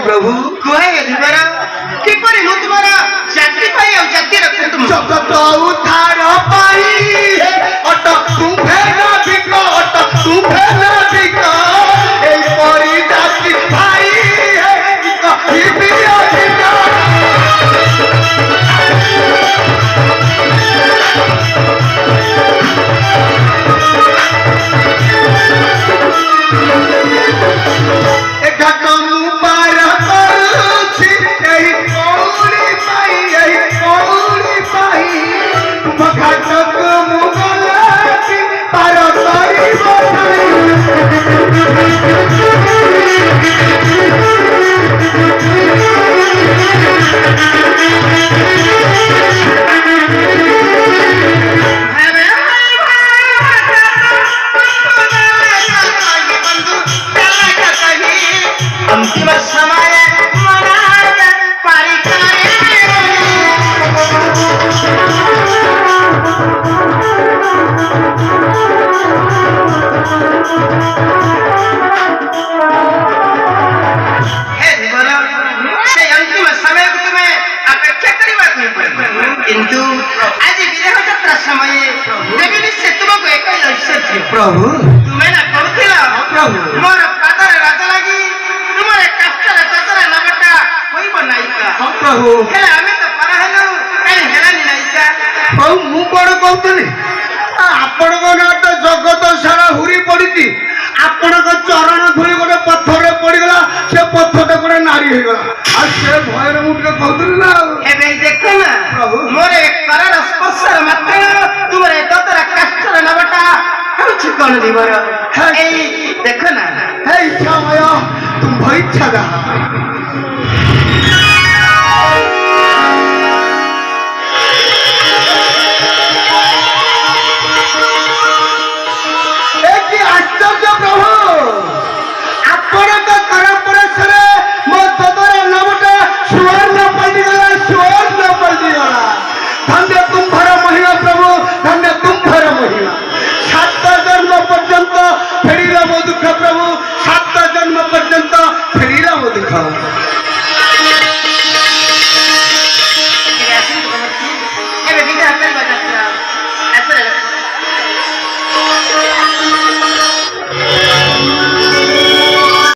प्रभु किपरि तुम्हारा जाति पाई और जाति रखते तुम जगत उद्धार पाई अटक तुम्हे ना बिको अटक तुम्हे ना बिको ए परी जाति भाई है कहीं भी अधिकार प्रभु तुम्हें ना करुथिला प्रभु मोर पादरे राजा लागी तुमरे कष्ट रे ततरा नबटा होइब नाइका प्रभु हेला हमें तो पर हेलो काई हेलानी नाइका प्रभु मु कोन कहतली आपण को ना तो जगत सारा हुरी पड़ीती आपण को चरण धुली गोटे पत्थर रे पड़ी गला से पत्थर गोटे नारी हे गला आ से भय रे मुटके कहतली ना एबे देखो ना प्रभु मोरे करर स्पर्श मात्र तुमरे ततरा कष्ट रे नबटा कौन दीवार देखो ना है इच्छा माया तुम भाई इच्छा दा एक आश्चर्य प्रभु आपण का कर परसरे मो तोरे नामटा सुवर्ण पलटी गला धन्य तुम्हारा महिमा प्रभु धन्य तुम्हारा महिमा पर्यंत फेरीला मो दुख प्रभु 7 जन्म पर्यंत फेरीला मो दुख